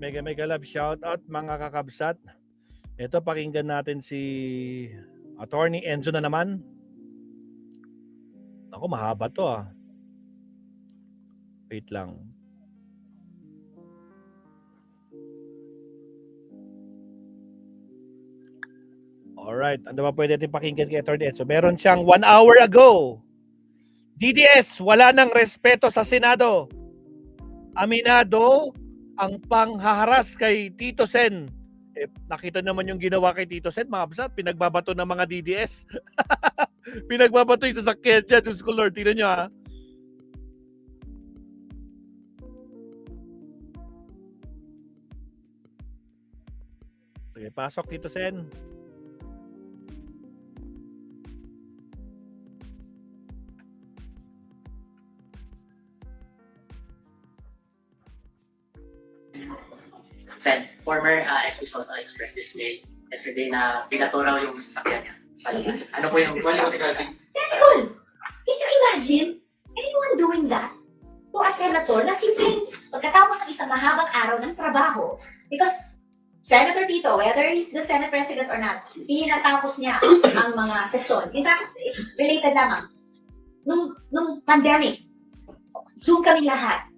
Alright, mega love shout out mga kakabsat. Ito, pakinggan natin si Attorney Enzo na naman. Ako, mahaba to ah. Wait lang. Alright, ano ba pwede natin pakinggan kay Attorney Enzo? Meron siyang 1 hour ago. DDS, wala nang respeto sa Senado. Aminado ang panghaharas kay Tito Sen. Nakita naman yung ginawa kay Tito Sen, mga kabsat, pinagbabato ng mga DDS. Pinagbabato yung sasakyan dyan, Diyos ko Lord, tingnan nyo ha. Okay, pasok Tito Sen. Sen, former SP Sota expressed this way yesterday na binato raw yung sasakyan niya. Ano po yung Senator, can you imagine anyone doing that to a senator na simpleng pagkatapos ng isang mahabang araw ng trabaho, because Senator Tito, whether he's the Senate President or not, pinatapos niya ang mga sesyon. In fact, it's related lamang. Nung pandemic, Zoom kami lahat.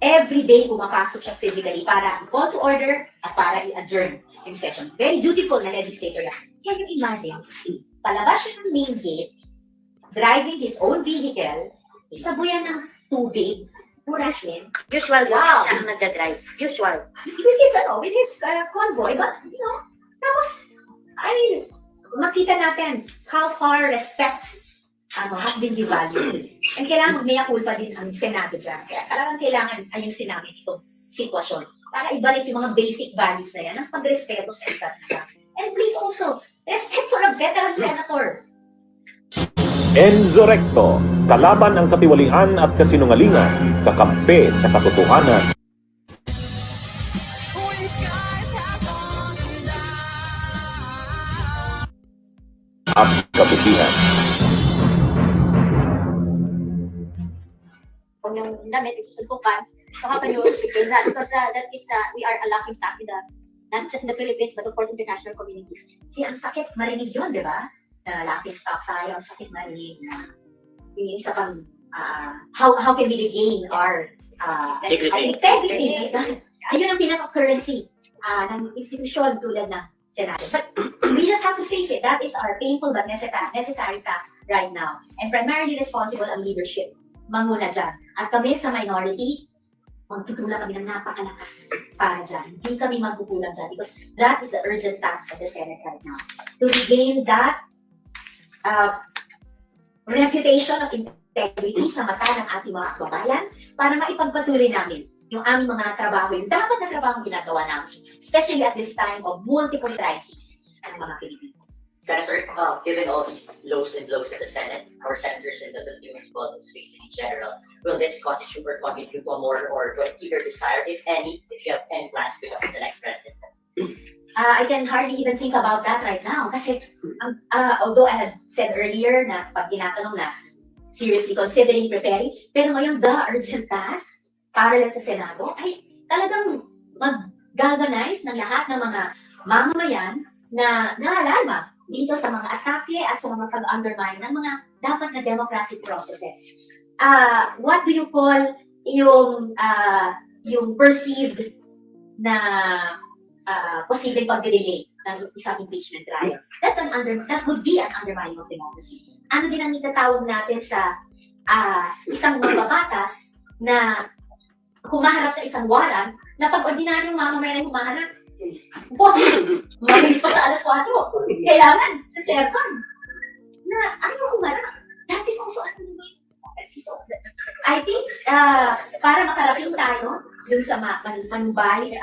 Every day pumapasok siya physically para call to order at para i-adjourn yung session. Very dutiful na legislator yan. Can you imagine? Palabas siya ng main gate, driving his own vehicle, sabuyan ng tubig, Russian. Usual, Wow. siya ang nagdadrive. Usual. With his convoy, but you know, tapos, I mean, makita natin how far respect has been devalued. And kailangan magmaya culpa din ang Senado dyan. Kaya talagang kailangan ayusin namin itong sitwasyon para ibalik yung mga basic values na yan ng pagrespeto sa isa't isa. And please also, respect for a veteran senator. Enzo Recto, kalaban ang katiwalian at kasinungalingan, kakampi sa katotohanan. At kabutihan. Kung yung damit isusuntukan, so how can you explain that? Because that is, we are a laughing stock in the, not just in the Philippines, but of course international communities. Kasi ang sakit marinig yun, di ba? Na laughing stock tayo, ang sakit marinig na yung isa pang how can we regain our integrity. Ayun ang pinaka-currency ng institusyon tulad ng Senado. But we just have to face it. That is our painful but necessary task right now. And primarily responsible ang leadership. Manguna dyan. At kami sa minority, magtutulak kami ng napakalakas para dyan. Hindi kami magkukulang dyan because that is the urgent task of the Senate right now. To regain that reputation of integrity sa mata ng ating mga kababayan para maipagpatuloy namin yung aming mga trabaho, yung dapat na trabaho ginagawa namin, especially at this time of multiple crises ng mga Pilipino. Senator, given all these lows and blows in the Senate, our senators and the Philippine people facing in general, will this constitute or contribute to a more or either desired, if any, if you have any plans to become the next president? I can hardly even think about that right now kasi although I had said earlier na pag tinatanong na seriously considering preparing, pero ngayon the urgent task para lang sa Senado ay talagang mag-galvanize ng lahat ng mga mamamayan na naalarma dito sa mga atake at sa mga pag-undermine ng mga dapat na democratic processes. What do you call yung perceived na posibleng pag-delay ng isang impeachment trial? That would be an undermining of democracy. Ano din ang itatawag natin sa isang mababatas na humaharap sa isang warrant na pag ordinaryong mamamayan ay humaharap, mabilis pa sa alas 4, kailangan sa servan na ano humarap. That is also an undermining of democracy. So, I think para makarating tayo dun sa manubali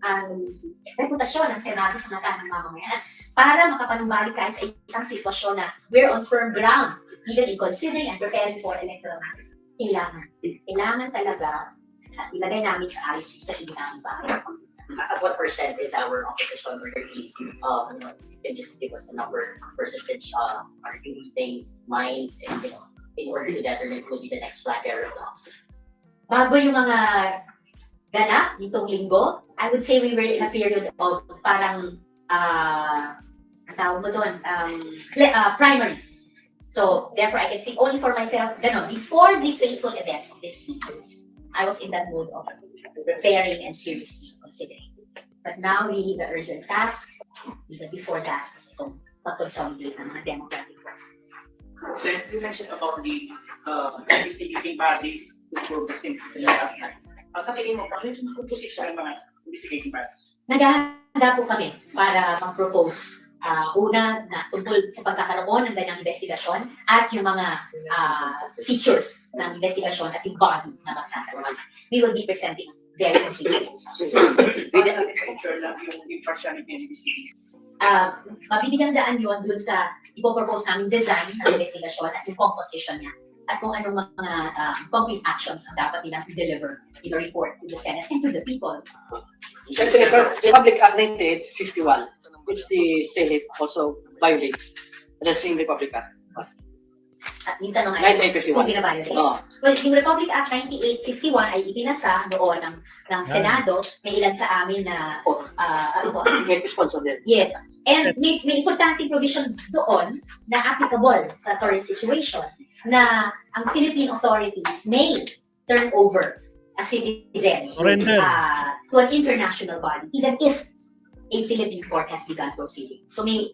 ang reputasyon ng Senado sa mata ng mamamayan, para makapanumbalik tayo sa isang sitwasyon na we're on firm ground, even in considering and preparing for electoral matters. Kailangan talaga ilagay namin sa ayos yung sarili namin bahay. At what percent is our opposition majority? You can just give us a number, percentage, are you meeting minds and, in order to determine who will be the next flag bearer of the opposition? Bago yung mga ganap nitong linggo, I would say we were in a period of parang, ang tawag mo doon, primaries. So, therefore, I can speak only for myself. Ganon, before the fateful events of this week, I was in that mood of preparing and seriously considering. But now, really, the urgent task, even before that, is itong pag-consolidate ng mga democratic process. Sir, you mentioned about the investigating body to prove the same thing last night. Sa tingin mo, ano yung composition ng mga investigating body? Naghahanda po kami para mag-propose una na tungkol sa pagkakaroon ng ganyang investigasyon at yung mga features ng investigasyon at yung body na magsasagawa. We will be presenting very complete results. Ensure lang yung impartiality ng investigation. Mabibigyan daan yun dun sa ipopropose namin design ng investigasyon at yung composition niya at kung anong mga concrete actions ang dapat nilang i-deliver in a report to the Senate and to the people. Senator, Republic Act 9851, which the Senate also violates the same Republic Act. At yung tanong ay, 9851. kung binabiolate. Oh. Well, yung Republic Act 9851 ay ipinasa doon ng Senado. May ilan sa amin na, May sponsor din. yes. And may importanteng provision doon na applicable sa current situation na ang Philippine authorities may turn over a citizen Surrender. to an international body even if a Philippine court has begun proceedings. So may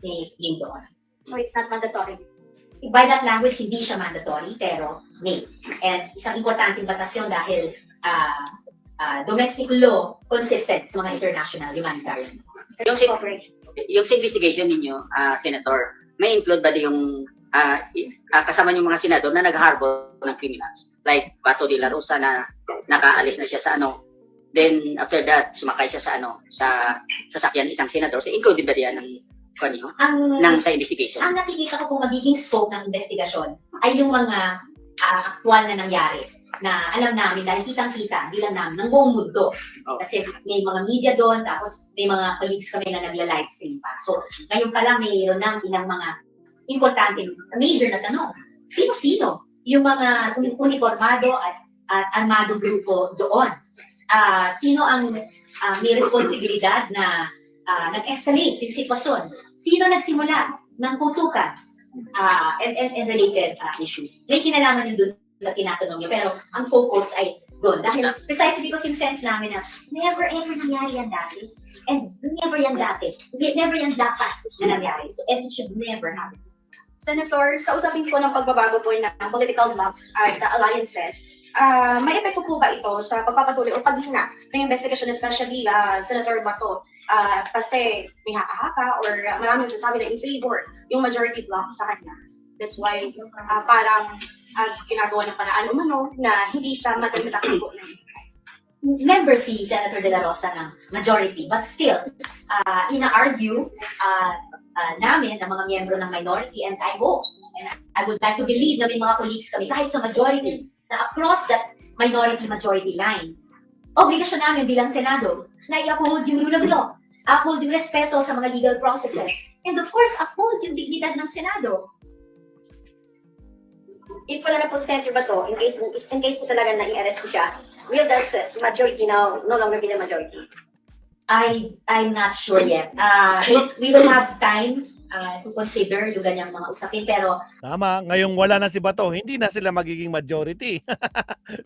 doon. So it's not mandatory. By that language, hindi siya mandatory, pero may. And isang importanteng batas yun dahil domestic law consistent sa mga international humanitarian. Yung sa investigation ninyo, Senator, may include ba yung kasama yung mga senador na nag-harbor ng criminals? Like Bato de la Rosa na nakaalis na siya sa then after that, sumakay siya sa sasakyan isang senador. So included ba diyan sa investigation? Ang nakikita ko kung magiging scope ng investigasyon ay yung mga aktual na nangyari na alam namin dahil kitang-kita, hindi lang namin, ng buong mundo. Kasi may mga media doon, tapos may mga colleagues kami na nagla-live stream pa. So, ngayon pa lang mayroon ng ilang mga importanteng major na tanong. Sino-sino yung mga uniformado at armado grupo doon? Sino ang may responsibilidad na nag-escalate yung sitwasyon? Sino nagsimula ng putukan and related issues? May kinalaman yun doon sa tinatanong niyo, pero ang focus ay doon. Dahil precisely because yung sense namin na never ever nangyari yan dati. And never yan dati. Never yan dapat na nangyari. So, and it should never happen. Senator, sa usapin po ng pagbabago po ng political blocks at alliances, may epekto po ba ito sa pagpapatuloy o paghina ng investigation, especially Senator Bato? Kasi may haka-haka or maraming sasabi na in favor yung majority block sa kanya. That's why parang ginagawa ng paraan umano na hindi siya matatakbo ng Member si Senator De La Rosa ng majority, but still, ina-argue namin ng mga miyembro ng minority, and I hope, and I would like to believe na may mga colleagues kami, kahit sa majority, na across that minority-majority line, obligasyon namin bilang Senado na i-uphold yung rule of law, uphold yung respeto sa mga legal processes, and of course, uphold yung dignidad ng Senado. If wala na po si Senator Bato, in case po talaga na i-arrest po siya, will that majority now no longer be the majority? I'm not sure yet. We will have time to consider yung ganyang mga usapin, pero Tama, ngayong wala na si Bato, hindi na sila magiging majority.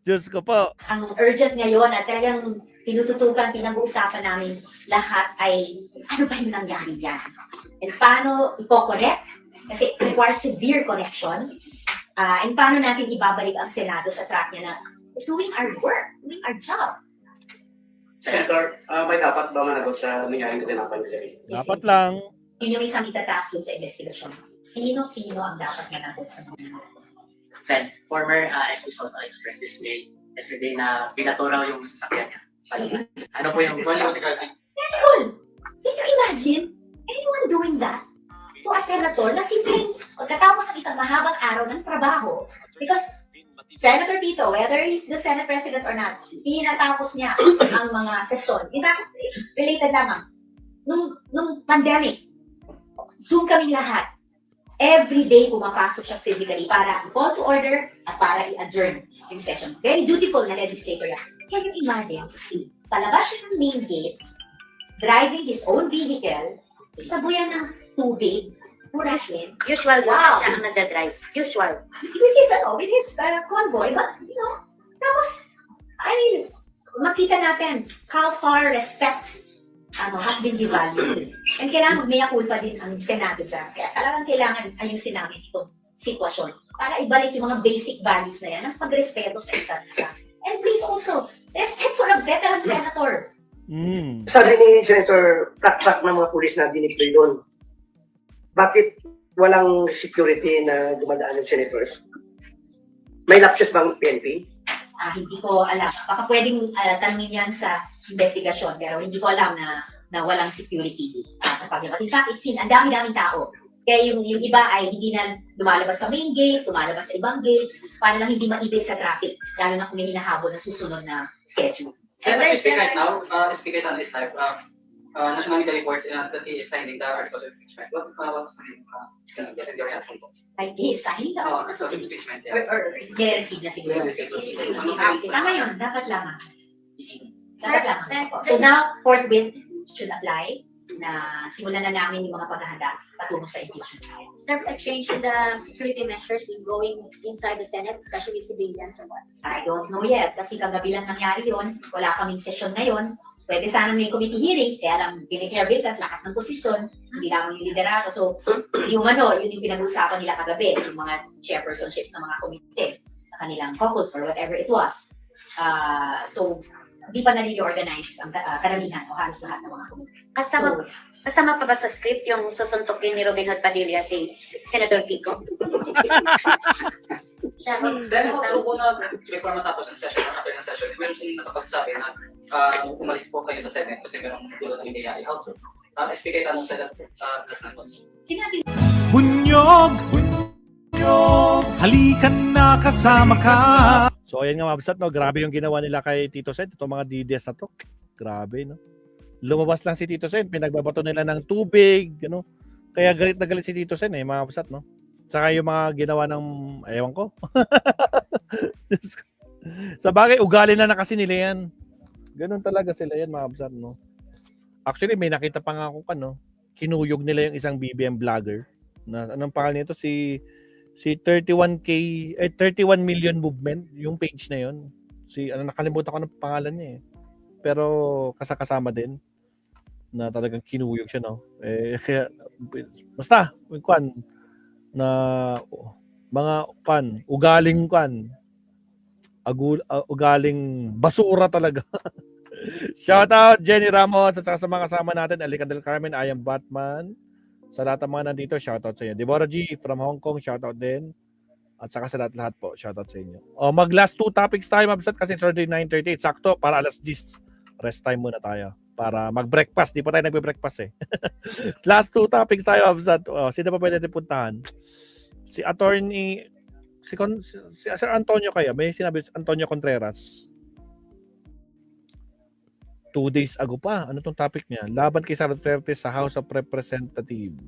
Diyos ko po. ang urgent ngayon at talagang tinututukan, pinag-uusapan namin lahat ay ano ba yung nangyari yan? And paano ipo-correct? Kasi it requires severe correction. And paano natin ibabalik ang Senado sa track niya na doing our work, doing our job. Senator, may dapat ba managot sa nangyaring katinapan nila? Dapat lang. Yun yung isang itatask dun sa investigasyon. Sino-sino ang dapat managot sa mga Sen, former SP Soto expressed this way yesterday na binato raw yung sasakyan niya. Ano po yung Meron! Can you imagine anyone doing that to a senator na simpleng pagkatapos ng isang mahabang araw ng trabaho? Because Senator Tito, whether he's the Senate President or not, pinatapos niya ang mga sesyon. In fact, it's related lamang. Nung pandemic, Zoom kaming lahat. every day pumapasok siya physically para call to order at para i-adjourn yung session. Very dutiful na legislator yan. Can you imagine? Palabas siya ng main gate, driving his own vehicle, sabuyan ng tubig, murahin, Usual Wow. siya ang nagdadrive. Usual. with his convoy, but, tapos, I mean, makita natin how far respect has been devalued. And kailangan may culpa din ang Senado dyan. Kaya talagang kailangan ayusin namin itong sitwasyon para ibalik yung mga basic values na yan ng pagrespeto sa isa't isa. And please also, respect for a veteran senator. Sabi ni Senator, plak-plak ng mga pulis na diniploy doon. Bakit walang security na dumadaan ng senators? May lapses bang PNP? Hindi ko alam. Baka pwedeng tanungin yan sa investigasyon, pero hindi ko alam na walang security sa paglabas. In fact, it's seen, ang dami-daming tao. Kaya yung iba ay hindi na lumalabas sa main gate, lumalabas sa ibang gates, para lang hindi maibig sa traffic, lalo na kung may hinahabol na susunod na schedule. As we speak right now, this type, National Media reports that he is signing the articles of impeachment. What's the reaction po? Like this, hindi na Articles of impeachment, yeah. or nire-receive na siguro. Tama yun, dapat lamang. Dapat lamang. So now, forthwith should apply na simulan na namin yung mga paghahanda patungo sa impeachment trial. Is there a change in the security measures in going inside the Senate, especially civilians or what? I don't know yet, kasi kagabi lang nangyari yun, wala kaming session ngayon. Pwede sana may committee hearings, kaya lang dineclare vacant lahat ng posisyon, hindi lamang yung liderato. So, yun yung pinag-uusapan nila kagabi, yung mga chairpersonships ng mga komite sa kanilang caucus or whatever it was. So, hindi pa na-reorganize ang karamihan o halos lahat ng mga komite. Kasama pa ba sa script yung susuntukin ni Robin Hood Padilla si Senator Kiko? Senator, kung before matapos ang session, after ng session, meron siyang nakapagsabi na umalis po kayo sa Senate kasi merong tulad ng nangyayari. How so? SPK tanong sa Las Natos. Sinabi Bunyog, halikan na kasama ka. So ayan nga mabsat, no? Grabe yung ginawa nila kay Tito Sen. Itong mga DDS na to. Grabe, no? Lumabas lang si Tito Sen, pinagbabato nila ng tubig, ano? Kaya galit na galit si Tito Sen mga mabsat, no? Saka yung mga ginawa ng, ewan ko. Sa bagay, ugali na kasi nila yan. Ganun talaga sila yan, mga absat, no? Actually, may nakita pa nga ako, kinuyog nila yung isang BBM vlogger. Na, anong pangalan nito? Si 31K, 31 million movement, yung page na yun. Nakalimutan ko ng pangalan niya eh. Pero kasama din na talagang kinuyog siya, no? Kaya, basta, na mga ugaling basura talaga. Shout out Jenny Ramos at sa mga kasama natin, Alika del Carmen, I am Batman. Sa lahat ng mga nandito, shout out sa inyo. Deborah G from Hong Kong, shout out din. At saka sa lahat po, shout out sa inyo. Mag last 2 topics tayo, mabsat, kasi Saturday 9:38. Sakto, para alas 10. Rest time muna tayo. Para mag-breakfast. Di pa tayo nagbe-breakfast eh. Last 2 topics tayo, mabsat. Sino pa pwede natin puntahan? Si attorney, si Sir Antonio kaya. May sinabi si Antonio Contreras. 2 days ago pa. Ano tong topic niya? Laban kay Sara Duterte sa House of Representatives.